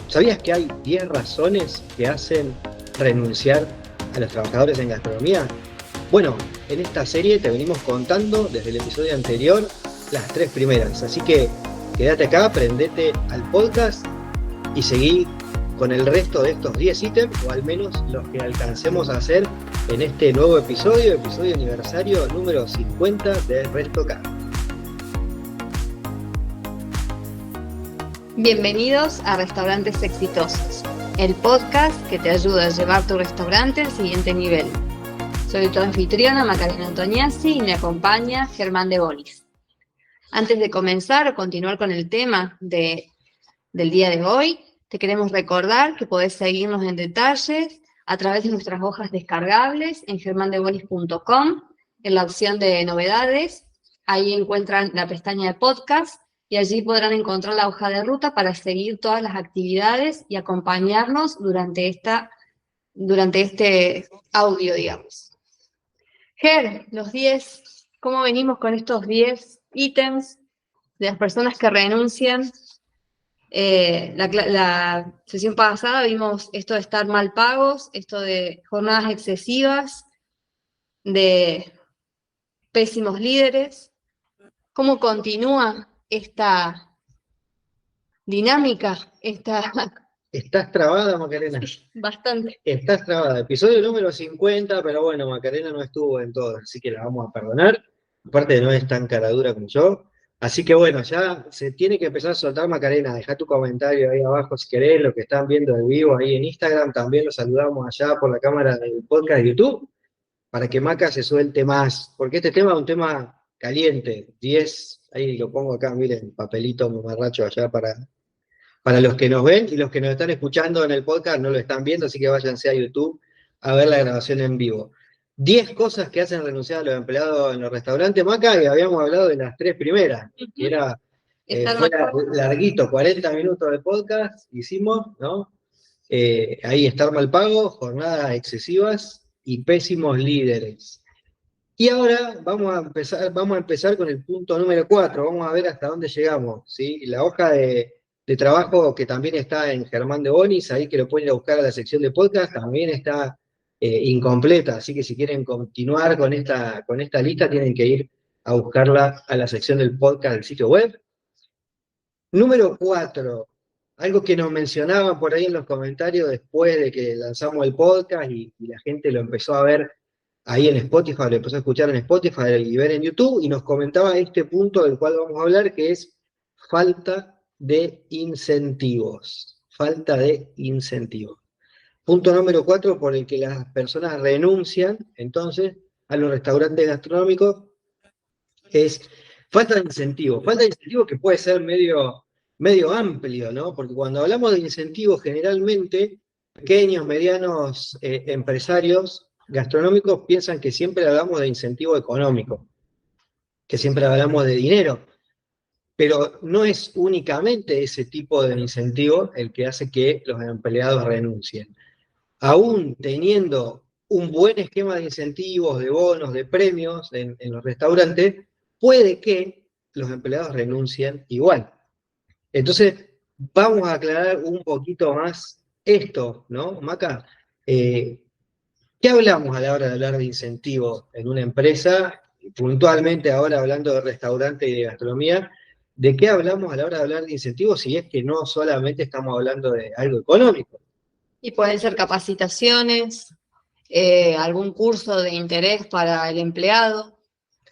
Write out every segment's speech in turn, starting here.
¿Sabías que hay 10 razones que hacen renunciar a los trabajadores en gastronomía? Bueno, en esta serie te venimos contando desde el episodio anterior las 3 primeras, así que quédate acá, prendete al podcast y seguí con el resto de estos 10 ítems, o al menos los que alcancemos a hacer en este nuevo episodio aniversario número 50 de Restocar. Bienvenidos a Restaurantes Exitosos, el podcast que te ayuda a llevar tu restaurante al siguiente nivel. Soy tu anfitriona Macarena Antoniazzi y me acompaña Germán de Bonis. Antes de comenzar o continuar con el tema del día de hoy, te queremos recordar que podés seguirnos en detalles a través de nuestras hojas descargables en germandebonis.com, en la opción de novedades. Ahí encuentran la pestaña de podcast y allí podrán encontrar la hoja de ruta para seguir todas las actividades y acompañarnos durante este audio, digamos. Ger, ¿cómo venimos con estos 10 ítems de las personas que renuncian? La sesión pasada vimos esto de estar mal pagos, esto de jornadas excesivas, de pésimos líderes. ¿Cómo continúa esta dinámica? ¿Estás trabada, Macarena? Bastante. Estás trabada. Episodio número 50, pero bueno, Macarena no estuvo en todo, así que la vamos a perdonar. Aparte no es tan caradura como yo. Así que bueno, ya se tiene que empezar a soltar, Macarena. Dejá tu comentario ahí abajo si querés, lo que están viendo en vivo ahí en Instagram. También los saludamos allá por la cámara del podcast de YouTube, para que Maca se suelte más. Porque este tema es un tema caliente. 10, ahí lo pongo acá, miren, papelito mamarracho allá para los que nos ven, y los que nos están escuchando en el podcast no lo están viendo, así que váyanse a YouTube a ver la grabación en vivo. 10 cosas que hacen renunciar a los empleados en los restaurantes, Maca, y habíamos hablado de las 3 primeras, que era, fue larguito, 40 minutos de podcast hicimos, ¿no? Ahí estar mal pago, jornadas excesivas y pésimos líderes. Y ahora vamos a empezar con el punto número 4, vamos a ver hasta dónde llegamos, ¿sí? La hoja de trabajo, que también está en Germán de Bonis, ahí que lo pueden ir a buscar a la sección de podcast, también está incompleta, así que si quieren continuar con esta lista, tienen que ir a buscarla a la sección del podcast del sitio web. Número 4, algo que nos mencionaban por ahí en los comentarios después de que lanzamos el podcast y la gente lo empezó a ver ahí en Spotify, lo empezó a escuchar en Spotify y ver en YouTube, y nos comentaba este punto del cual vamos a hablar, que es falta de incentivos. Falta de incentivos. Punto número 4, por el que las personas renuncian, entonces, a los restaurantes gastronómicos, es falta de incentivos. Falta de incentivos que puede ser medio amplio, ¿no? Porque cuando hablamos de incentivos, generalmente, pequeños, medianos empresarios gastronómicos piensan que siempre hablamos de incentivo económico, que siempre hablamos de dinero. Pero no es únicamente ese tipo de incentivo el que hace que los empleados renuncien. Aún teniendo un buen esquema de incentivos, de bonos, de premios en los restaurantes, puede que los empleados renuncien igual. Entonces, vamos a aclarar un poquito más esto, ¿no, Maca? ¿Qué hablamos a la hora de hablar de incentivos en una empresa? Puntualmente ahora hablando de restaurante y de gastronomía, ¿de qué hablamos a la hora de hablar de incentivos si es que no solamente estamos hablando de algo económico? Y pueden ser capacitaciones, algún curso de interés para el empleado.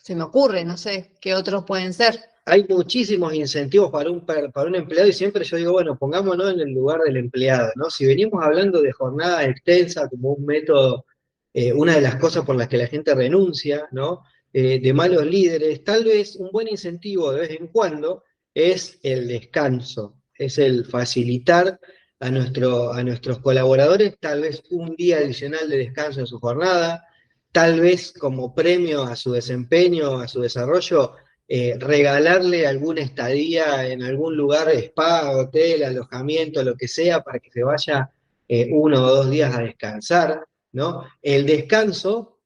Se me ocurre, no sé, ¿qué otros pueden ser? Hay muchísimos incentivos para un empleado, y siempre yo digo, bueno, pongámonos en el lugar del empleado, ¿no? Si venimos hablando de jornada extensa como un método, una de las cosas por las que la gente renuncia, ¿no? De malos líderes, tal vez un buen incentivo de vez en cuando es el descanso, es el facilitar a nuestros colaboradores tal vez un día adicional de descanso en su jornada, tal vez como premio a su desempeño, a su desarrollo, regalarle alguna estadía en algún lugar, spa, hotel, alojamiento, lo que sea, para que se vaya 1 o 2 días a descansar, ¿no? El descanso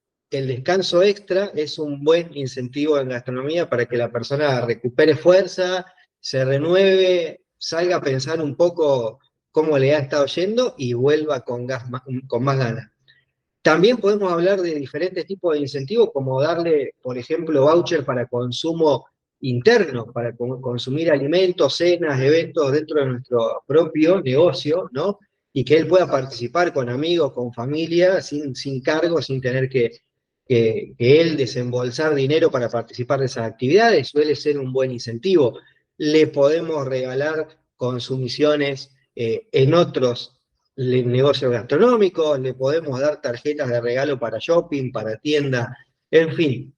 extra es un buen incentivo en gastronomía para que la persona recupere fuerza, se renueve, salga a pensar un poco cómo le ha estado yendo y vuelva con más ganas. También podemos hablar de diferentes tipos de incentivos, como darle, por ejemplo, voucher para consumo interno, para consumir alimentos, cenas, eventos dentro de nuestro propio negocio, ¿no? Y que él pueda participar con amigos, con familia, sin cargo, sin tener que él desembolsar dinero para participar de esas actividades, suele ser un buen incentivo. Le podemos regalar consumiciones en otros negocios gastronómicos, le podemos dar tarjetas de regalo para shopping, para tienda, en fin.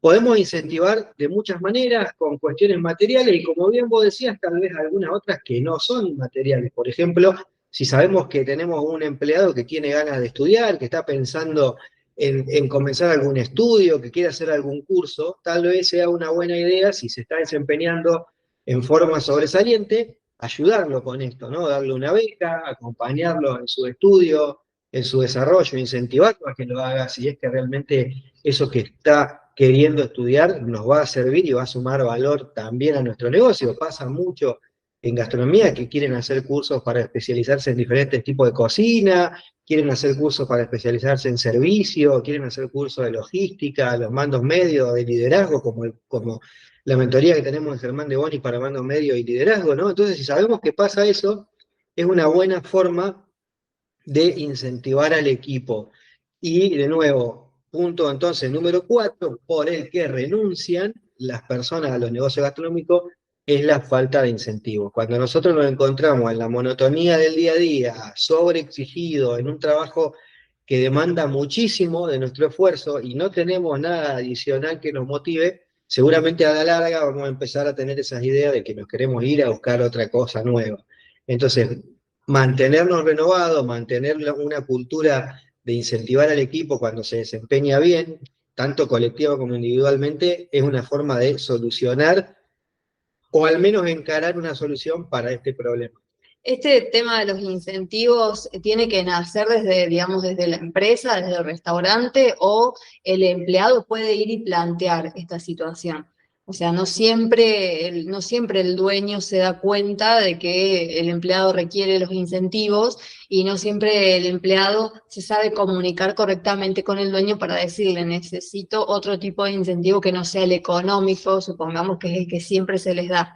Podemos incentivar de muchas maneras, con cuestiones materiales y como bien vos decías, tal vez algunas otras que no son materiales. Por ejemplo, si sabemos que tenemos un empleado que tiene ganas de estudiar, que está pensando en comenzar algún estudio, que quiere hacer algún curso, tal vez sea una buena idea, si se está desempeñando en forma sobresaliente, ayudarlo con esto, ¿no? Darle una beca, acompañarlo en su estudio, en su desarrollo, incentivarlo a que lo haga si es que realmente eso que está queriendo estudiar nos va a servir y va a sumar valor también a nuestro negocio. Pasa mucho en gastronomía que quieren hacer cursos para especializarse en diferentes tipos de cocina, quieren hacer cursos para especializarse en servicio, quieren hacer cursos de logística, los mandos medios, de liderazgo, como la mentoría que tenemos en Germán de Boni para mandos medios y liderazgo, ¿no? Entonces, si sabemos que pasa eso, es una buena forma de incentivar al equipo. Y de nuevo, punto entonces número 4, por el que renuncian las personas a los negocios gastronómicos, es la falta de incentivos. Cuando nosotros nos encontramos en la monotonía del día a día, sobreexigido, en un trabajo que demanda muchísimo de nuestro esfuerzo y no tenemos nada adicional que nos motive, seguramente a la larga vamos a empezar a tener esas ideas de que nos queremos ir a buscar otra cosa nueva. Entonces, mantenernos renovados, mantener una cultura de incentivar al equipo cuando se desempeña bien, tanto colectivo como individualmente, es una forma de solucionar o al menos encarar una solución para este problema. Este tema de los incentivos tiene que nacer desde, digamos, desde la empresa, desde el restaurante, o el empleado puede ir y plantear esta situación. O sea, no siempre el dueño se da cuenta de que el empleado requiere los incentivos y no siempre el empleado se sabe comunicar correctamente con el dueño para decirle necesito otro tipo de incentivo que no sea el económico, supongamos que es el que siempre se les da.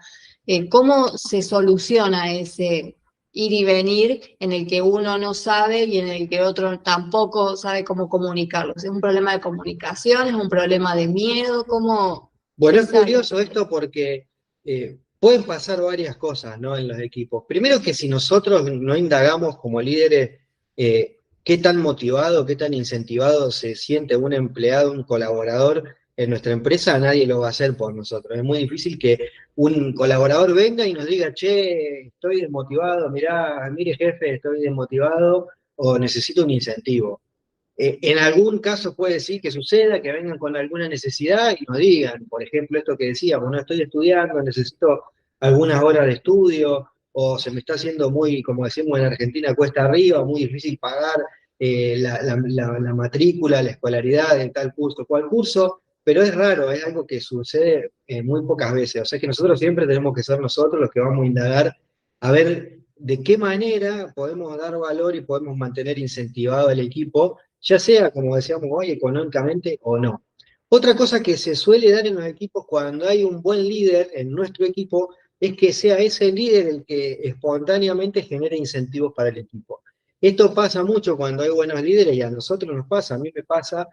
¿Cómo se soluciona ese ir y venir en el que uno no sabe y en el que otro tampoco sabe cómo comunicarlo? ¿Es un problema de comunicación? ¿Es un problema de miedo? ¿Cómo? Bueno, es curioso esto porque pueden pasar varias cosas, ¿no? En los equipos. Primero que si nosotros no indagamos como líderes qué tan motivado, qué tan incentivado se siente un empleado, un colaborador en nuestra empresa, nadie lo va a hacer por nosotros. Es muy difícil que un colaborador venga y nos diga, che, estoy desmotivado, mirá, mire jefe, estoy desmotivado o necesito un incentivo. En algún caso puede sí que suceda, que vengan con alguna necesidad y nos digan, por ejemplo, esto que decíamos, no estoy estudiando, necesito algunas horas de estudio, o se me está haciendo muy, como decimos en Argentina, cuesta arriba, muy difícil pagar la matrícula, la escolaridad de tal curso, cual curso, pero es raro, es algo que sucede muy pocas veces. O sea que nosotros siempre tenemos que ser nosotros los que vamos a indagar a ver de qué manera podemos dar valor y podemos mantener incentivado al equipo, ya sea, como decíamos hoy, económicamente o no. Otra cosa que se suele dar en los equipos cuando hay un buen líder en nuestro equipo es que sea ese líder el que espontáneamente genere incentivos para el equipo. Esto pasa mucho cuando hay buenos líderes y a nosotros nos pasa, a mí me pasa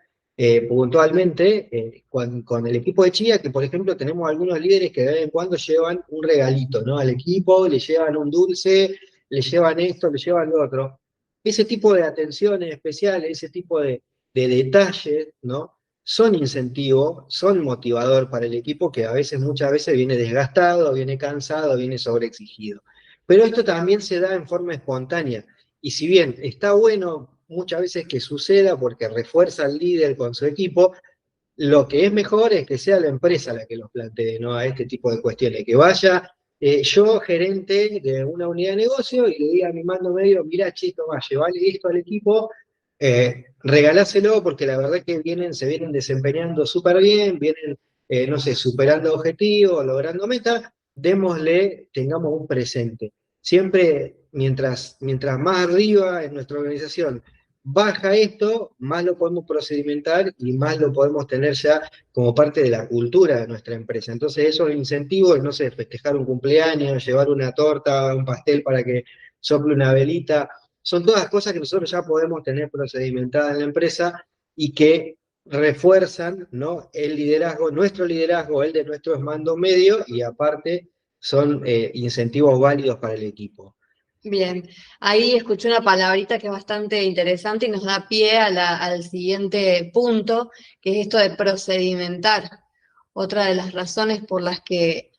puntualmente con el equipo de Chía, que por ejemplo tenemos algunos líderes que de vez en cuando llevan un regalito, ¿no? Al equipo, le llevan un dulce, le llevan esto, le llevan lo otro. Ese tipo de atenciones especiales, ese tipo de detalles, ¿no? Son incentivos, son motivador para el equipo que a veces, muchas veces viene desgastado, viene cansado, viene sobreexigido. Pero esto también se da en forma espontánea. Y si bien está bueno muchas veces que suceda porque refuerza al líder con su equipo, lo que es mejor es que sea la empresa la que los plantee, ¿no? A este tipo de cuestiones, que vaya yo, gerente de una unidad de negocio, y le diga a mi mando medio, mira, chito, va, llevale esto al equipo, regaláselo, porque la verdad que se vienen desempeñando súper bien, vienen, no sé, superando objetivos, logrando metas, démosle, tengamos un presente. Siempre mientras más arriba en nuestra organización baja esto, más lo podemos procedimentar y más lo podemos tener ya como parte de la cultura de nuestra empresa. Entonces esos incentivos, no sé, festejar un cumpleaños, llevar una torta, un pastel para que sople una velita, son todas cosas que nosotros ya podemos tener procedimentadas en la empresa y que refuerzan, ¿no?, el liderazgo, nuestro liderazgo, el de nuestros mandos medios, y aparte son incentivos válidos para el equipo. Bien, ahí escuché una palabrita que es bastante interesante y nos da pie al siguiente punto, que es esto de procedimentar. Otra de las razones por las que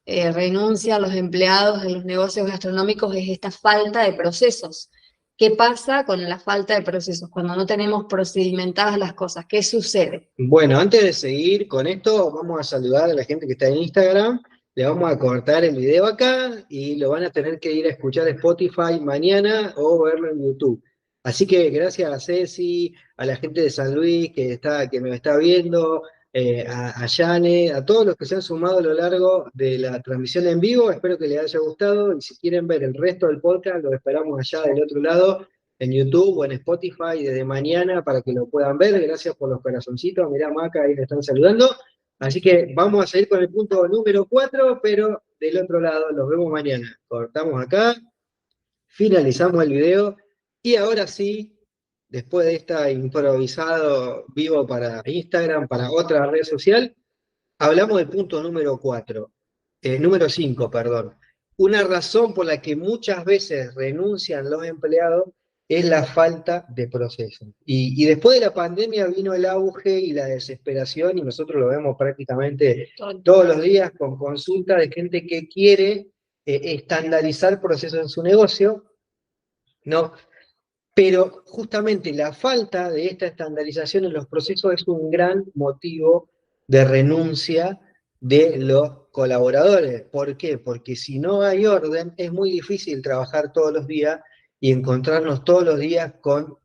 renuncian los empleados en los negocios gastronómicos es esta falta de procesos. ¿Qué pasa con la falta de procesos? Cuando no tenemos procedimentadas las cosas, ¿qué sucede? Bueno, antes de seguir con esto, vamos a saludar a la gente que está en Instagram. Le vamos a cortar el video acá y lo van a tener que ir a escuchar en Spotify mañana o verlo en YouTube. Así que gracias a Ceci, a la gente de San Luis que me está viendo, a Yane, a todos los que se han sumado a lo largo de la transmisión en vivo. Espero que les haya gustado y si quieren ver el resto del podcast, lo esperamos allá del otro lado, en YouTube o en Spotify desde mañana para que lo puedan ver. Gracias por los corazoncitos. Mirá, Maca, ahí le están saludando. Así que vamos a seguir con el punto número 4, pero del otro lado. Los vemos mañana. Cortamos acá, finalizamos el video y ahora sí, después de esta improvisado vivo para Instagram, para otra red social, hablamos del punto número 4, número 5, perdón. Una razón por la que muchas veces renuncian los empleados es la falta de proceso. Y después de la pandemia vino el auge y la desesperación, y nosotros lo vemos prácticamente todos los días con consultas de gente que quiere estandarizar procesos en su negocio, ¿no? Pero justamente la falta de esta estandarización en los procesos es un gran motivo de renuncia de los colaboradores. ¿Por qué? Porque si no hay orden, es muy difícil trabajar todos los días y encontrarnos todos los días con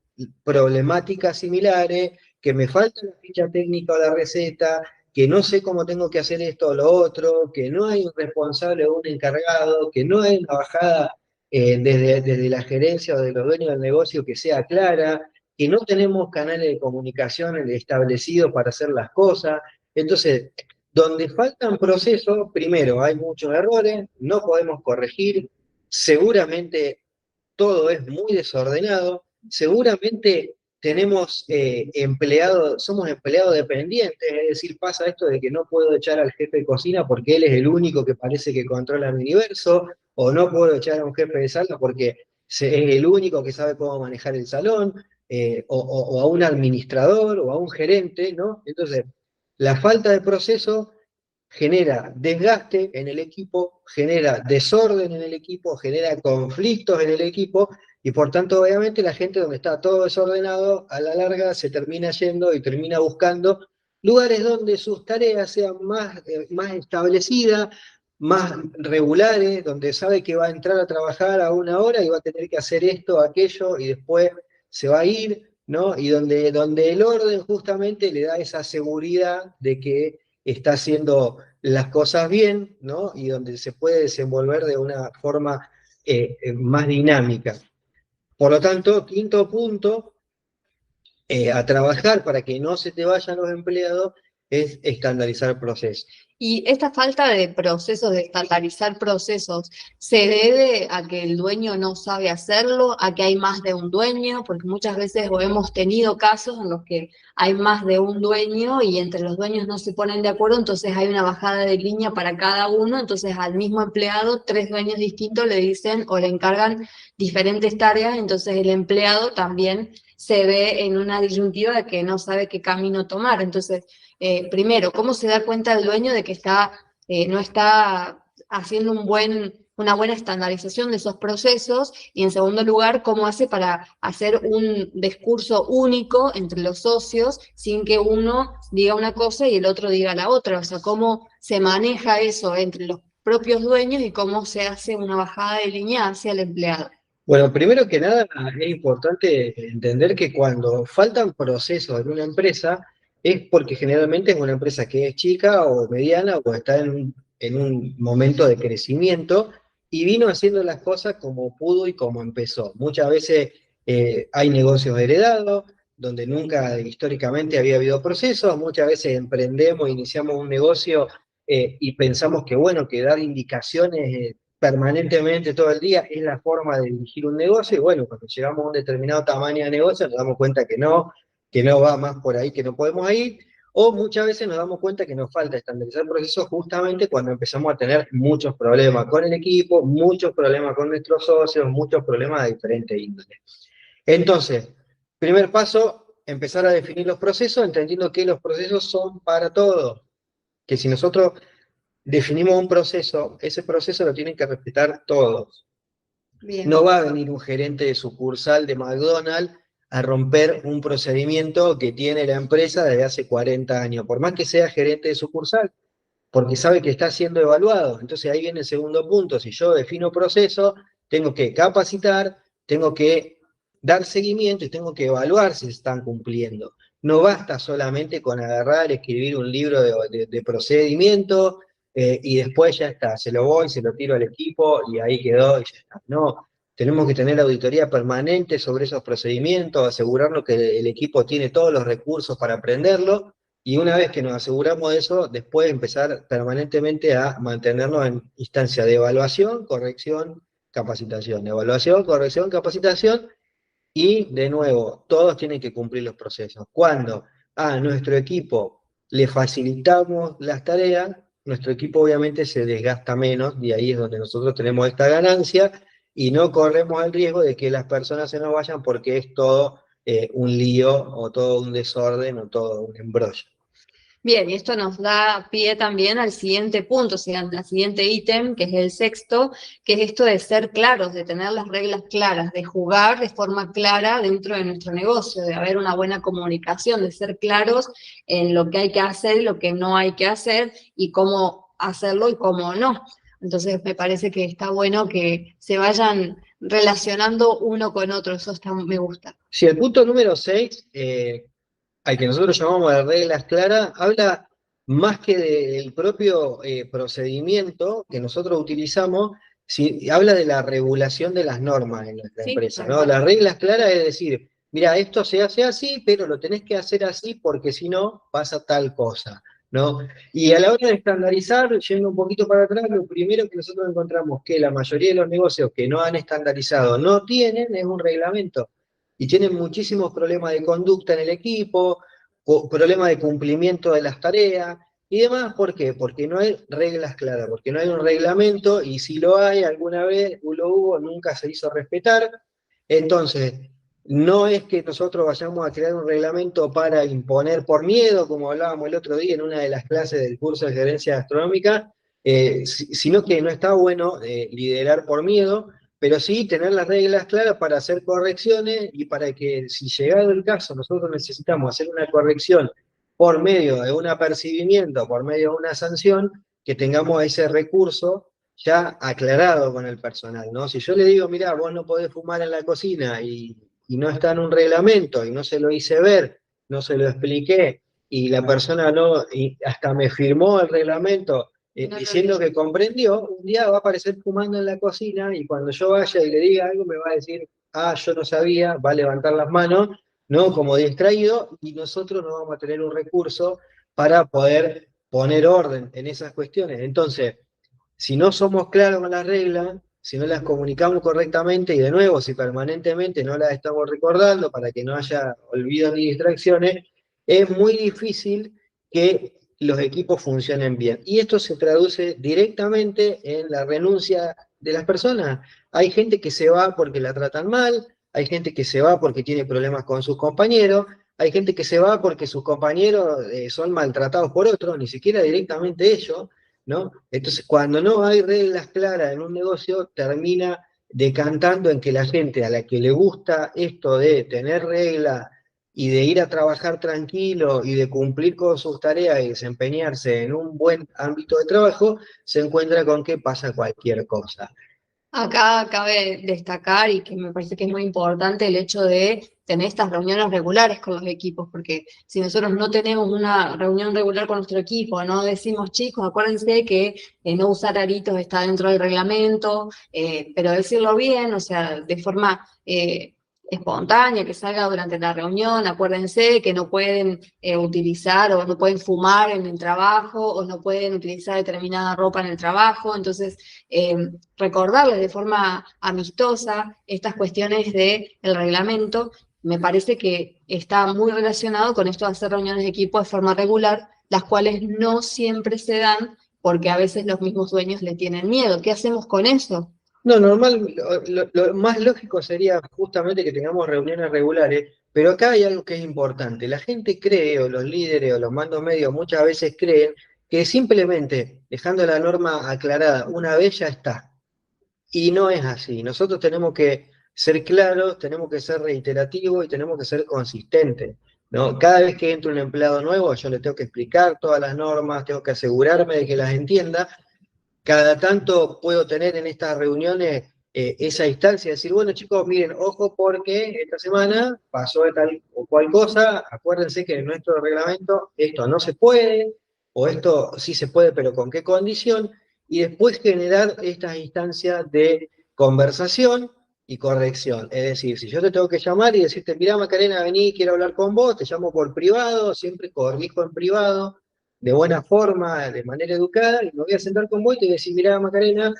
problemáticas similares, que me falta la ficha técnica o la receta, que no sé cómo tengo que hacer esto o lo otro, que no hay un responsable o un encargado, que no hay una bajada desde la gerencia o de los dueños del negocio que sea clara, que no tenemos canales de comunicación establecidos para hacer las cosas. Entonces, donde faltan procesos, primero, hay muchos errores, no podemos corregir, seguramente todo es muy desordenado, seguramente tenemos somos empleados dependientes, es decir, pasa esto de que no puedo echar al jefe de cocina porque él es el único que parece que controla mi universo, o no puedo echar a un jefe de sala porque es el único que sabe cómo manejar el salón, o a un administrador, o a un gerente, ¿no? Entonces, la falta de proceso genera desgaste en el equipo, genera desorden en el equipo, genera conflictos en el equipo, y por tanto, obviamente, la gente donde está todo desordenado, a la larga se termina yendo y termina buscando lugares donde sus tareas sean más establecidas, más regulares, donde sabe que va a entrar a trabajar a una hora y va a tener que hacer esto, aquello, y después se va a ir, ¿no? Y donde el orden justamente le da esa seguridad de que está haciendo las cosas bien, ¿no? Y donde se puede desenvolver de una forma más dinámica. Por lo tanto, quinto punto, a trabajar para que no se te vayan los empleados, es estandarizar procesos. Y esta falta de procesos, de estandarizar procesos, ¿se debe a que el dueño no sabe hacerlo, a que hay más de un dueño? Porque muchas veces hemos tenido casos en los que hay más de un dueño y entre los dueños no se ponen de acuerdo, entonces hay una bajada de línea para cada uno, entonces al mismo empleado, 3 dueños distintos le dicen o le encargan diferentes tareas, entonces el empleado también se ve en una disyuntiva de que no sabe qué camino tomar. Entonces, primero, ¿cómo se da cuenta el dueño de que no está haciendo una buena estandarización de esos procesos? Y en segundo lugar, ¿cómo hace para hacer un discurso único entre los socios sin que uno diga una cosa y el otro diga la otra? O sea, ¿cómo se maneja eso entre los propios dueños y cómo se hace una bajada de línea hacia el empleado? Bueno, primero que nada es importante entender que cuando faltan procesos en una empresa es porque generalmente es una empresa que es chica o mediana o está en un momento de crecimiento y vino haciendo las cosas como pudo y como empezó. Muchas veces hay negocios heredados, donde nunca históricamente había habido procesos, muchas veces emprendemos, iniciamos un negocio y pensamos que bueno, que dar indicaciones permanentemente todo el día es la forma de dirigir un negocio, y bueno, cuando llegamos a un determinado tamaño de negocio nos damos cuenta que no va más por ahí, que no podemos ir, o muchas veces nos damos cuenta que nos falta estandarizar procesos justamente cuando empezamos a tener muchos problemas con el equipo, muchos problemas con nuestros socios, muchos problemas de diferentes índoles. Entonces, primer paso, empezar a definir los procesos, entendiendo que los procesos son para todos, que si nosotros definimos un proceso, ese proceso lo tienen que respetar todos. Bien. No va a venir un gerente de sucursal de McDonald's a romper un procedimiento que tiene la empresa desde hace 40 años, por más que sea gerente de sucursal, porque sabe que está siendo evaluado. Entonces ahí viene el segundo punto. Si yo defino proceso, tengo que capacitar, tengo que dar seguimiento y tengo que evaluar si se están cumpliendo. No basta solamente con agarrar, escribir un libro de procedimiento y después ya está, se lo tiro al equipo y ahí quedó y ya está. No, tenemos que tener auditoría permanente sobre esos procedimientos, asegurarnos que el equipo tiene todos los recursos para aprenderlo, y una vez que nos aseguramos de eso, después empezar permanentemente a mantenernos en instancia de evaluación, corrección, capacitación. Evaluación, corrección, capacitación, y de nuevo, todos tienen que cumplir los procesos. Cuando a nuestro equipo le facilitamos las tareas, nuestro equipo obviamente se desgasta menos, y ahí es donde nosotros tenemos esta ganancia, y no corremos el riesgo de que las personas se nos vayan porque es todo un lío, o todo un desorden, o todo un embrollo. Bien, y esto nos da pie también al siguiente punto, o sea, al siguiente ítem, que es el sexto, que es esto de ser claros, de tener las reglas claras, de jugar de forma clara dentro de nuestro negocio, de haber una buena comunicación, de ser claros en lo que hay que hacer y lo que no hay que hacer, y cómo hacerlo y cómo no. Entonces me parece que está bueno que se vayan relacionando uno con otro, eso me gusta. Si el punto número 6, al que nosotros llamamos de reglas claras, habla más que del propio procedimiento que nosotros utilizamos, habla de la regulación de las normas en nuestra empresa, ¿no? Las reglas claras es decir, mira, esto se hace así, pero lo tenés que hacer así porque si no pasa tal cosa, ¿no? Y a la hora de estandarizar, yendo un poquito para atrás, lo primero que nosotros encontramos que la mayoría de los negocios que no han estandarizado no tienen es un reglamento. Y tienen muchísimos problemas de conducta en el equipo, problemas de cumplimiento de las tareas y demás. ¿Por qué? Porque no hay reglas claras, porque no hay un reglamento, y si lo hay, alguna vez lo hubo, nunca se hizo respetar. Entonces, no es que nosotros vayamos a crear un reglamento para imponer por miedo, como hablábamos el otro día en una de las clases del curso de gerencia gastronómica, sino que no está bueno liderar por miedo, pero sí tener las reglas claras para hacer correcciones, y para que, si llegado el caso nosotros necesitamos hacer una corrección por medio de un apercibimiento, por medio de una sanción, que tengamos ese recurso ya aclarado con el personal, ¿no? Si yo le digo, mirá, vos no podés fumar en la cocina, y no está en un reglamento, y no se lo hice ver, no se lo expliqué, y la persona no, y hasta me firmó el reglamento, diciendo que comprendió, un día va a aparecer fumando en la cocina, y cuando yo vaya y le diga algo me va a decir, ah, yo no sabía, va a levantar las manos, ¿no? Como distraído, y nosotros no vamos a tener un recurso para poder poner orden en esas cuestiones. Entonces, si no somos claros con las reglas, si no las comunicamos correctamente, y de nuevo, si permanentemente no las estamos recordando para que no haya olvidos ni distracciones, es muy difícil que los equipos funcionen bien. Y esto se traduce directamente en la renuncia de las personas. Hay gente que se va porque la tratan mal, hay gente que se va porque tiene problemas con sus compañeros, hay gente que se va porque sus compañeros son maltratados por otros, ni siquiera directamente ellos, ¿no? Entonces, cuando no hay reglas claras en un negocio, termina decantando en que la gente a la que le gusta esto de tener reglas y de ir a trabajar tranquilo y de cumplir con sus tareas y desempeñarse en un buen ámbito de trabajo, se encuentra con que pasa cualquier cosa. Acá cabe destacar y que me parece que es muy importante el hecho de tener estas reuniones regulares con los equipos, porque si nosotros no tenemos una reunión regular con nuestro equipo, no decimos, chicos, acuérdense que no usar aritos está dentro del reglamento, pero decirlo bien, o sea, de forma espontánea, que salga durante la reunión, acuérdense que no pueden utilizar o no pueden fumar en el trabajo o no pueden utilizar determinada ropa en el trabajo, entonces recordarles de forma amistosa estas cuestiones del reglamento, me parece que está muy relacionado con esto de hacer reuniones de equipo de forma regular, las cuales no siempre se dan porque a veces los mismos dueños le tienen miedo. ¿Qué hacemos con eso? No, normal, lo más lógico sería justamente que tengamos reuniones regulares, pero acá hay algo que es importante. La gente cree, o los líderes o los mandos medios muchas veces creen que simplemente dejando la norma aclarada una vez ya está. Y no es así. Nosotros tenemos que ser claros, tenemos que ser reiterativos y tenemos que ser consistentes, ¿no? Cada vez que entra un empleado nuevo, yo le tengo que explicar todas las normas, tengo que asegurarme de que las entienda. Cada tanto puedo tener en estas reuniones esa instancia de decir, bueno chicos, miren, ojo porque esta semana pasó de tal o cual cosa, acuérdense que en nuestro reglamento esto no se puede, o esto sí se puede, pero con qué condición, y después generar estas instancias de conversación y corrección. Es decir, si yo te tengo que llamar y decirte, mirá Macarena, vení, quiero hablar con vos, te llamo por privado, siempre corrijo en privado, de buena forma, de manera educada, y me voy a sentar con vos y te voy a decir, mirá Macarena,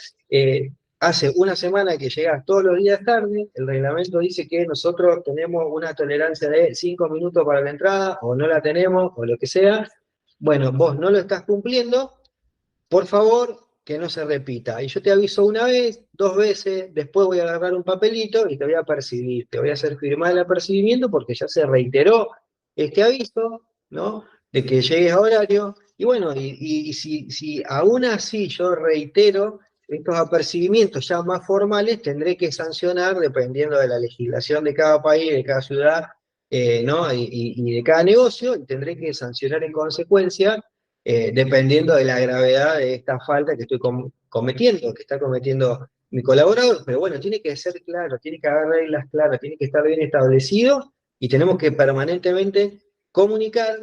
hace una semana que llegas todos los días tarde, el reglamento dice que nosotros tenemos una tolerancia de 5 minutos para la entrada, o no la tenemos, o lo que sea, bueno, vos no lo estás cumpliendo, por favor, que no se repita. Y yo te aviso una vez, dos veces, después voy a agarrar un papelito y te voy a percibir, te voy a hacer firmar el apercibimiento porque ya se reiteró este aviso, ¿no? De que llegues a horario. Y bueno, y si aún así yo reitero estos apercibimientos ya más formales, tendré que sancionar dependiendo de la legislación de cada país, de cada ciudad, ¿no? Y de cada negocio, y tendré que sancionar en consecuencia dependiendo de la gravedad de esta falta que estoy cometiendo, que está cometiendo mi colaborador. Pero bueno, tiene que ser claro, tiene que haber reglas claras, tiene que estar bien establecido y tenemos que permanentemente comunicar,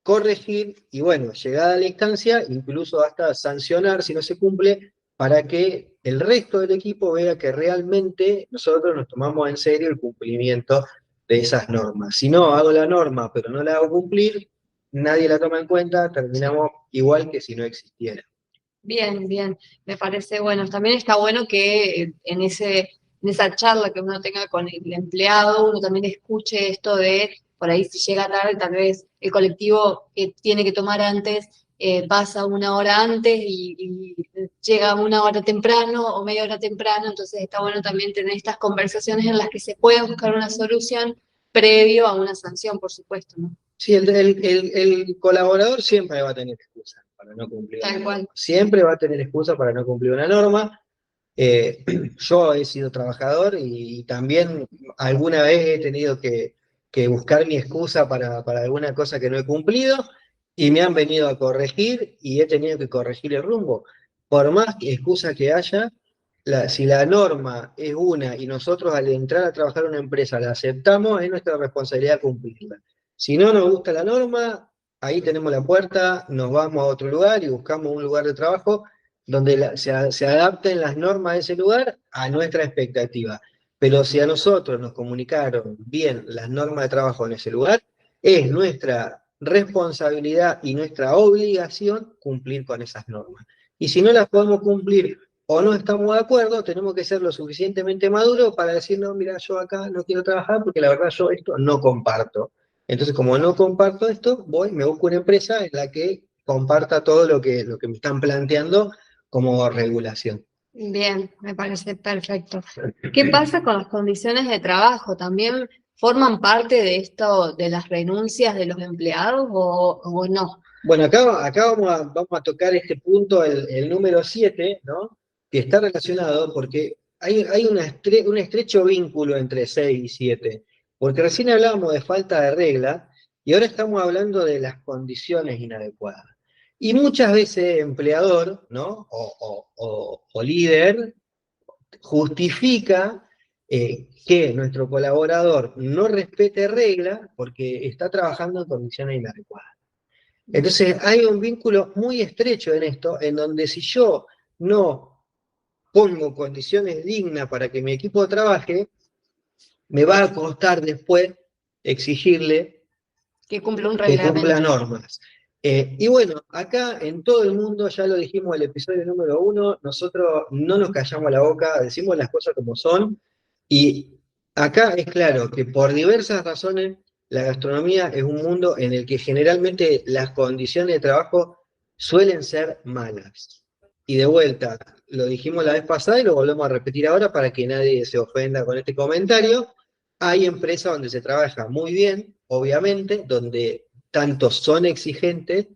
corregir y bueno, llegada a la instancia, incluso hasta sancionar si no se cumple, para que el resto del equipo vea que realmente nosotros nos tomamos en serio el cumplimiento de esas normas. Si no, hago la norma pero no la hago cumplir, nadie la toma en cuenta, terminamos igual que si no existiera. Bien, bien, me parece bueno. También está bueno que en esa charla que uno tenga con el empleado, uno también escuche esto de, por ahí si llega tarde, tal vez el colectivo que tiene que tomar antes pasa una hora antes y llega una hora temprano o media hora temprano, entonces está bueno también tener estas conversaciones en las que se puede buscar una solución previo a una sanción, por supuesto, ¿no? Sí, el colaborador siempre va a tener excusa para no cumplir una Tal norma. cual. Siempre va a tener excusa para no cumplir una norma. Eh, yo he sido trabajador y también alguna vez he tenido que buscar mi excusa para alguna cosa que no he cumplido y me han venido a corregir y he tenido que corregir el rumbo. Por más excusa que haya, si la norma es una y nosotros al entrar a trabajar en una empresa la aceptamos, es nuestra responsabilidad cumplirla. Si no nos gusta la norma, ahí tenemos la puerta, nos vamos a otro lugar y buscamos un lugar de trabajo donde se adapten las normas de ese lugar a nuestra expectativa. Pero si a nosotros nos comunicaron bien las normas de trabajo en ese lugar, es nuestra responsabilidad y nuestra obligación cumplir con esas normas. Y si no las podemos cumplir o no estamos de acuerdo, tenemos que ser lo suficientemente maduros para decir, no, mira, yo acá no quiero trabajar porque la verdad yo esto no comparto. Entonces, como no comparto esto, me busco una empresa en la que comparta todo lo que me están planteando como regulación. Bien, me parece perfecto. ¿Qué pasa con las condiciones de trabajo? ¿También forman parte de esto, de las renuncias de los empleados o no? Bueno, acá vamos a tocar este punto, el número 7, ¿no? Que está relacionado porque hay un estrecho vínculo entre 6 y 7, porque recién hablábamos de falta de regla y ahora estamos hablando de las condiciones inadecuadas. Y muchas veces empleador, ¿no? O líder, justifica que nuestro colaborador no respete reglas porque está trabajando en condiciones inadecuadas. Entonces hay un vínculo muy estrecho en esto, en donde si yo no pongo condiciones dignas para que mi equipo trabaje, me va a costar después exigirle que cumpla un que reglamento. cumpla normas. Y bueno, acá en todo el mundo, ya lo dijimos en el episodio número 1, nosotros no nos callamos la boca, decimos las cosas como son, y acá es claro que por diversas razones la gastronomía es un mundo en el que generalmente las condiciones de trabajo suelen ser malas. Y de vuelta, lo dijimos la vez pasada y lo volvemos a repetir ahora para que nadie se ofenda con este comentario. Hay empresas donde se trabaja muy bien, obviamente, donde tanto son exigentes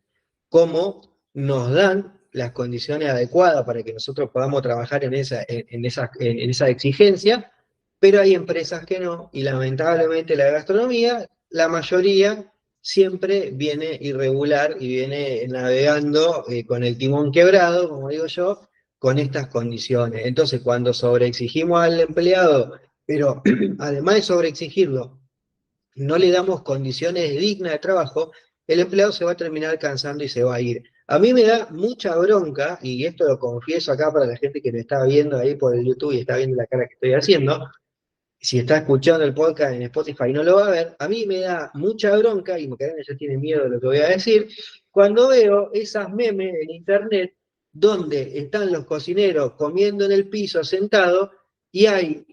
como nos dan las condiciones adecuadas para que nosotros podamos trabajar en esa exigencia, pero hay empresas que no, y lamentablemente la gastronomía, la mayoría siempre viene irregular y viene navegando con el timón quebrado, como digo yo, con estas condiciones. Entonces, cuando sobreexigimos al empleado, pero además de sobreexigirlo, no le damos condiciones dignas de trabajo, el empleado se va a terminar cansando y se va a ir. A mí me da mucha bronca, y esto lo confieso acá para la gente que me está viendo ahí por el YouTube y está viendo la cara que estoy haciendo, si está escuchando el podcast en Spotify no lo va a ver, a mí me da mucha bronca, y Macarena ya tiene miedo de lo que voy a decir, cuando veo esas memes en internet donde están los cocineros comiendo en el piso sentados y hay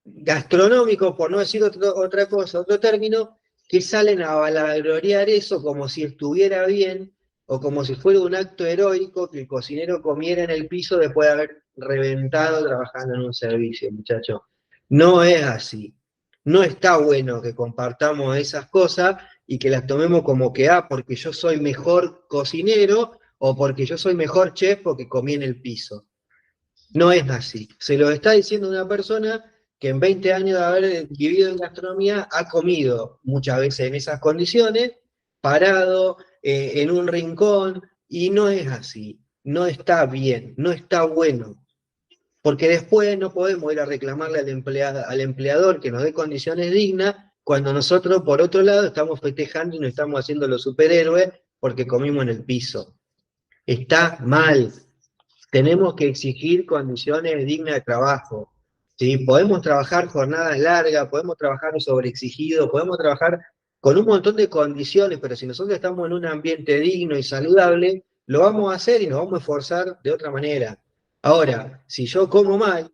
gastronómicos, por no decir otra cosa, otro término, que salen a vanagloriar eso como si estuviera bien o como si fuera un acto heroico que el cocinero comiera en el piso después de haber reventado trabajando en un servicio, muchachos. No es así. No está bueno que compartamos esas cosas y que las tomemos como que, porque yo soy mejor cocinero o porque yo soy mejor chef porque comí en el piso. No es así. Se lo está diciendo una persona que en 20 años de haber vivido en gastronomía ha comido muchas veces en esas condiciones, parado en un rincón, y no es así. No está bien, no está bueno. Porque después no podemos ir a reclamarle al empleador que nos dé condiciones dignas cuando nosotros, por otro lado, estamos festejando y nos estamos haciendo los superhéroes porque comimos en el piso. Está mal. Tenemos que exigir condiciones dignas de trabajo. ¿Sí? Podemos trabajar jornadas largas, podemos trabajar sobreexigidos, podemos trabajar con un montón de condiciones, pero si nosotros estamos en un ambiente digno y saludable, lo vamos a hacer y nos vamos a esforzar de otra manera. Ahora, si yo como mal,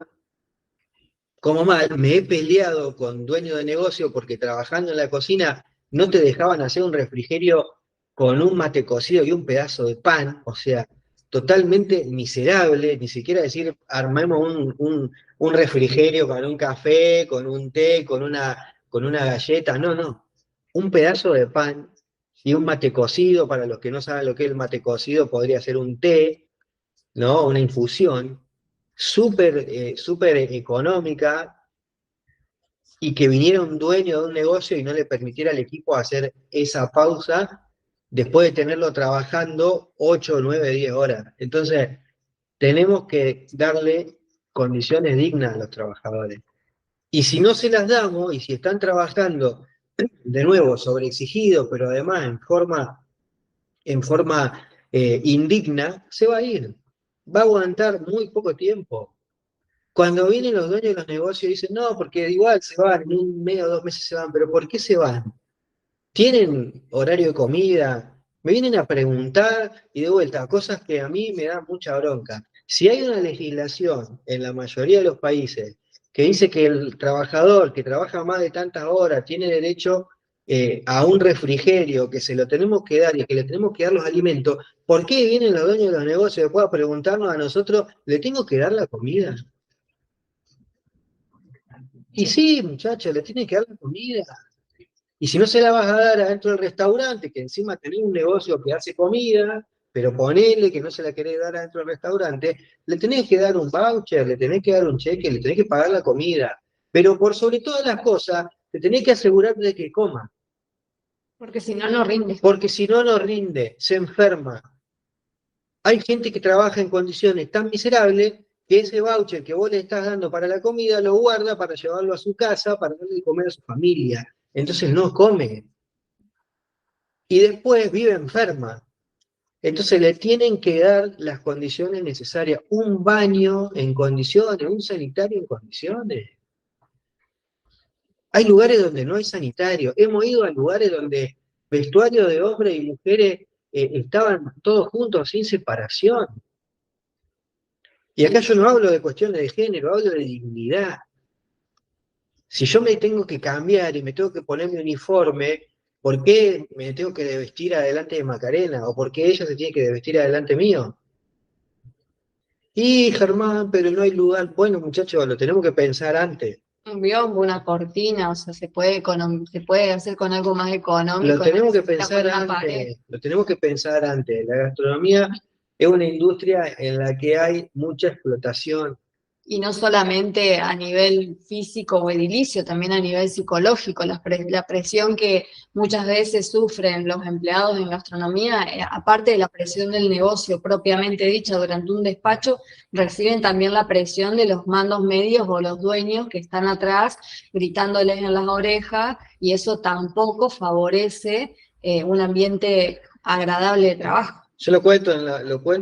me he peleado con dueños de negocio porque trabajando en la cocina no te dejaban hacer un refrigerio con un mate cocido y un pedazo de pan, o sea, totalmente miserable, ni siquiera decir armemos un refrigerio con un café, con un té, con una galleta, no, un pedazo de pan y un mate cocido. Para los que no saben lo que es el mate cocido, podría ser un té, ¿no? Una infusión súper económica, y que viniera un dueño de un negocio y no le permitiera al equipo hacer esa pausa después de tenerlo trabajando 8, 9, 10 horas. Entonces, tenemos que darle condiciones dignas a los trabajadores. Y si no se las damos, y si están trabajando de nuevo sobreexigidos, pero además en forma indigna, se va a ir. Va a aguantar muy poco tiempo. Cuando vienen los dueños de los negocios y dicen, no, porque igual se van, en un mes o 2 meses se van, pero ¿por qué se van? ¿Tienen horario de comida? Me vienen a preguntar, y de vuelta, cosas que a mí me dan mucha bronca. Si hay una legislación en la mayoría de los países que dice que el trabajador que trabaja más de tantas horas tiene derecho a un refrigerio, que se lo tenemos que dar y que le tenemos que dar los alimentos, ¿por qué vienen los dueños de los negocios después a preguntarnos a nosotros, ¿le tengo que dar la comida? Y sí, muchachos, le tienen que dar la comida. Y si no se la vas a dar adentro del restaurante, que encima tenés un negocio que hace comida, pero ponele que no se la querés dar adentro del restaurante, le tenés que dar un voucher, le tenés que dar un cheque, le tenés que pagar la comida. Pero por sobre todas las cosas, te tenés que asegurar de que coma. Porque si no, no rinde. Porque si no, no rinde, se enferma. Hay gente que trabaja en condiciones tan miserables que ese voucher que vos le estás dando para la comida lo guarda para llevarlo a su casa, para darle de comer a su familia. Entonces no come. Y después vive enferma. Entonces le tienen que dar las condiciones necesarias, un baño en condiciones, un sanitario en condiciones. Hay lugares donde no hay sanitario. Hemos ido a lugares donde vestuario de hombres y mujeres estaban todos juntos sin separación. Y acá yo no hablo de cuestiones de género, hablo de dignidad. Si yo me tengo que cambiar y me tengo que poner mi uniforme, ¿por qué me tengo que vestir adelante de Macarena? ¿O por qué ella se tiene que vestir adelante mío? Y Germán, pero no hay lugar. Bueno, muchachos, lo tenemos que pensar antes. Un biombo, una cortina, o sea, se puede hacer con algo más económico. Lo tenemos que Necesita pensar con una pared. antes. Lo tenemos que pensar antes. La gastronomía es una industria en la que hay mucha explotación. Y no solamente a nivel físico o edilicio, también a nivel psicológico, la presión que muchas veces sufren los empleados en gastronomía, aparte de la presión del negocio propiamente dicha durante un despacho, reciben también la presión de los mandos medios o los dueños que están atrás gritándoles en las orejas, y eso tampoco favorece un ambiente agradable de trabajo. Yo lo cuento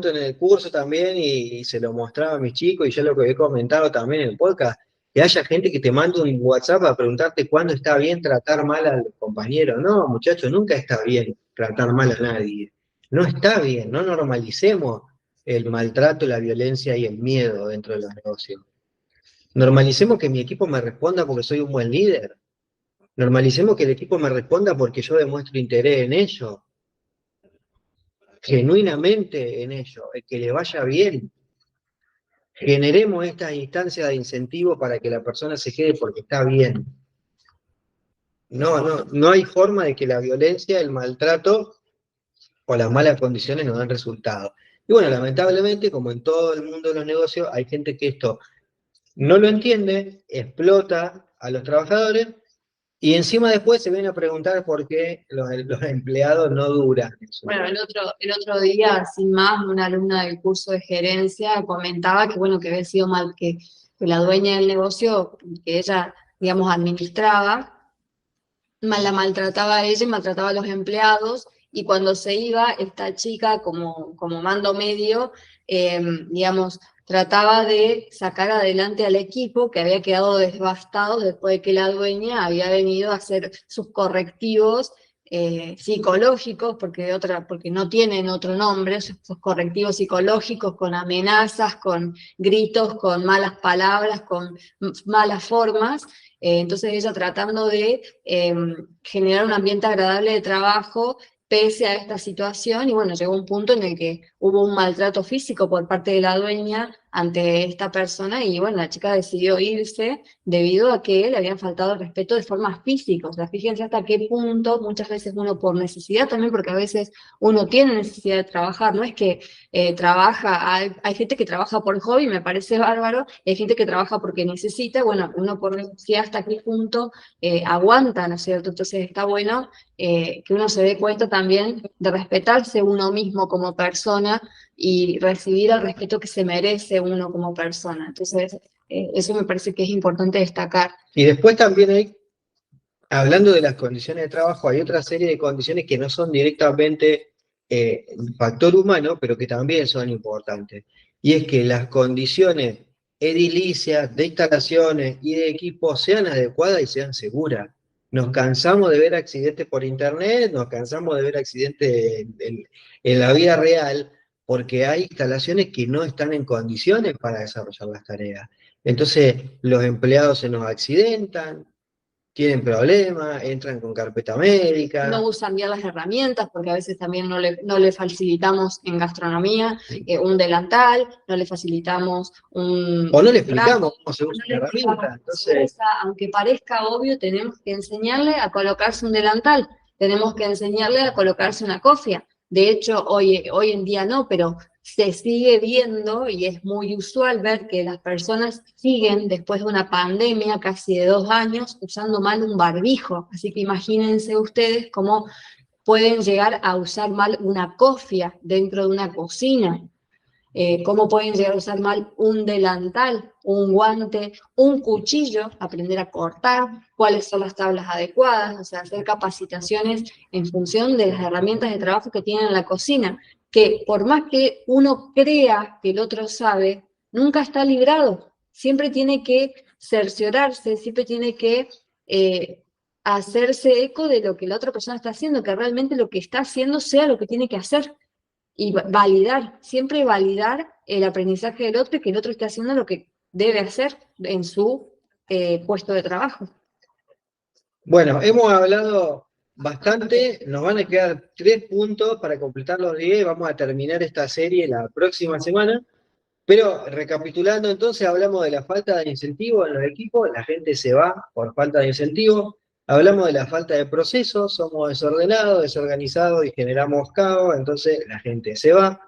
en el curso también y se lo mostraba a mis chicos y yo lo que he comentado también en el podcast, que haya gente que te manda un WhatsApp a preguntarte cuándo está bien tratar mal al compañero. No, muchachos, nunca está bien tratar mal a nadie. No está bien, no normalicemos el maltrato, la violencia y el miedo dentro de los negocios. Normalicemos que mi equipo me responda porque soy un buen líder. Normalicemos que el equipo me responda porque yo demuestro interés en ello. Genuinamente en ello, el que le vaya bien. Generemos estas instancias de incentivo para que la persona se quede porque está bien. No hay forma de que la violencia, el maltrato o las malas condiciones nos den resultado. Y bueno, lamentablemente, como en todo el mundo de los negocios, hay gente que esto no lo entiende, explota a los trabajadores y encima después se vienen a preguntar por qué los empleados no duran. Bueno, el otro día, sin más, una alumna del curso de gerencia comentaba que, bueno, que había sido mal, que la dueña del negocio, que ella, digamos, administraba, la maltrataba a ella y maltrataba a los empleados, y cuando se iba, esta chica, como mando medio, digamos, trataba de sacar adelante al equipo que había quedado devastado después de que la dueña había venido a hacer sus correctivos psicológicos, porque no tienen otro nombre, sus correctivos psicológicos con amenazas, con gritos, con malas palabras, con malas formas. Entonces ella tratando de generar un ambiente agradable de trabajo pese a esta situación, y bueno, llegó un punto en el que hubo un maltrato físico por parte de la dueña ante esta persona, y bueno, la chica decidió irse debido a que le habían faltado el respeto de forma física. O sea, fíjense hasta qué punto muchas veces uno por necesidad también, porque a veces uno tiene necesidad de trabajar, no es que hay gente que trabaja por hobby, me parece bárbaro, hay gente que trabaja porque necesita, bueno, uno por necesidad hasta qué punto aguanta, ¿no es cierto? Entonces está bueno que uno se dé cuenta también de respetarse uno mismo como persona y recibir el respeto que se merece uno como persona. Entonces, eso me parece que es importante destacar. Y después también hay, hablando de las condiciones de trabajo, hay otra serie de condiciones que no son directamente factor humano, pero que también son importantes. Y es que las condiciones edilicias, de instalaciones y de equipo sean adecuadas y sean seguras. Nos cansamos de ver accidentes por internet, nos cansamos de ver accidentes en la vida real, porque hay instalaciones que no están en condiciones para desarrollar las tareas. Entonces, los empleados se nos accidentan, tienen problemas, entran con carpeta médica. No usan bien las herramientas, porque a veces también no le facilitamos en gastronomía un delantal, no le facilitamos un... O no le explicamos cómo se usa la herramienta. Entonces, aunque parezca obvio, tenemos que enseñarle a colocarse un delantal, tenemos que enseñarle a colocarse una cofia. De hecho, hoy en día no, pero se sigue viendo, y es muy usual ver que las personas siguen, después de una pandemia casi de 2 años, usando mal un barbijo. Así que imagínense ustedes cómo pueden llegar a usar mal una cofia dentro de una cocina. cómo pueden llegar a usar mal un delantal, un guante, un cuchillo, aprender a cortar, cuáles son las tablas adecuadas, o sea, hacer capacitaciones en función de las herramientas de trabajo que tienen en la cocina, que por más que uno crea que el otro sabe, nunca está librado, siempre tiene que cerciorarse, siempre tiene que hacerse eco de lo que la otra persona está haciendo, que realmente lo que está haciendo sea lo que tiene que hacer. Y validar, siempre validar el aprendizaje del otro y que el otro esté haciendo lo que debe hacer en su puesto de trabajo. Bueno, hemos hablado bastante, nos van a quedar 3 puntos para completar los 10 y vamos a terminar esta serie la próxima semana. Pero recapitulando entonces, hablamos de la falta de incentivo en los equipos, la gente se va por falta de incentivo. Hablamos de la falta de procesos, somos desordenados, desorganizados y generamos caos, entonces la gente se va.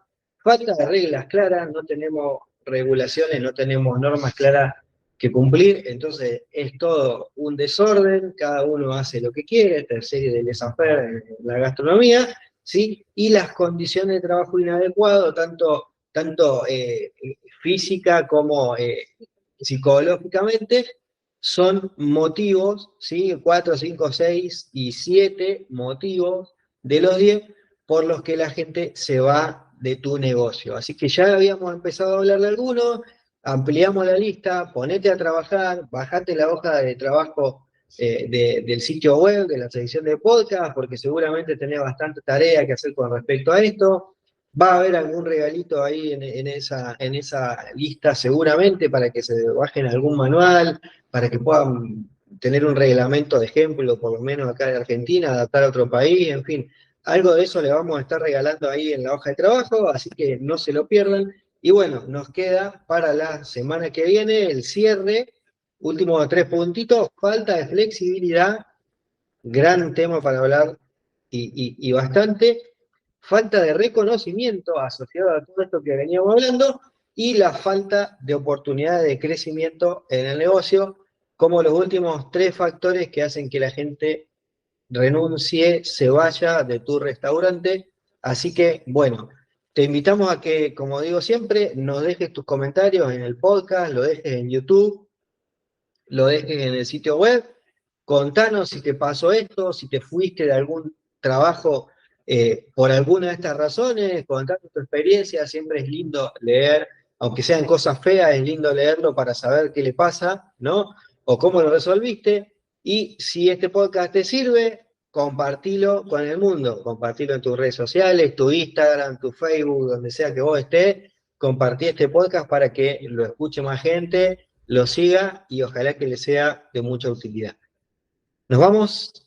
Falta de reglas claras, no tenemos regulaciones, no tenemos normas claras que cumplir, entonces es todo un desorden, cada uno hace lo que quiere, esta serie de laissez-faire en la gastronomía, ¿sí? Y las condiciones de trabajo inadecuadas, tanto física como psicológicamente, son motivos, ¿sí? 4, 5, 6 y 7 motivos de los 10 por los que la gente se va de tu negocio. Así que ya habíamos empezado a hablar de algunos, ampliamos la lista, ponete a trabajar, bajate la hoja de trabajo del sitio web, de la sección de podcast, porque seguramente tenés bastante tarea que hacer con respecto a esto. Va a haber algún regalito ahí en esa lista seguramente para que se bajen algún manual, para que puedan tener un reglamento de ejemplo, por lo menos acá de Argentina, adaptar a otro país, en fin. Algo de eso le vamos a estar regalando ahí en la hoja de trabajo, así que no se lo pierdan. Y bueno, nos queda para la semana que viene el cierre, últimos 3 puntitos, falta de flexibilidad, gran tema para hablar y bastante. Falta de reconocimiento asociado a todo esto que veníamos hablando y la falta de oportunidades de crecimiento en el negocio como los últimos 3 factores que hacen que la gente renuncie, se vaya de tu restaurante. Así que, bueno, te invitamos a que, como digo siempre, nos dejes tus comentarios en el podcast, lo dejes en YouTube, lo dejes en el sitio web. Contanos si te pasó esto, si te fuiste de algún trabajo por alguna de estas razones, contanos tu experiencia, siempre es lindo leer, aunque sean cosas feas, es lindo leerlo para saber qué le pasa, ¿no? O cómo lo resolviste. Y si este podcast te sirve, compartilo con el mundo, compartilo en tus redes sociales, tu Instagram, tu Facebook, donde sea que vos estés, compartí este podcast para que lo escuche más gente, lo siga y ojalá que le sea de mucha utilidad. ¿Nos vamos?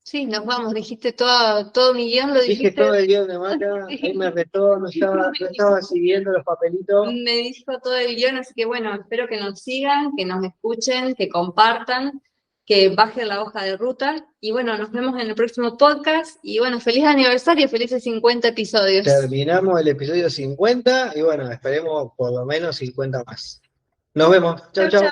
Sí, nos vamos, dijiste todo mi guión, lo dijiste. Dije todo el guión de Maca, ahí me retó, no estaba siguiendo los papelitos. Me dijo todo el guión, así que bueno, espero que nos sigan, que nos escuchen, que compartan, que bajen la hoja de ruta. Y bueno, nos vemos en el próximo podcast. Y bueno, feliz aniversario, felices 50 episodios. Terminamos el episodio 50 y bueno, esperemos por lo menos 50 más. Nos vemos. Chau, chau.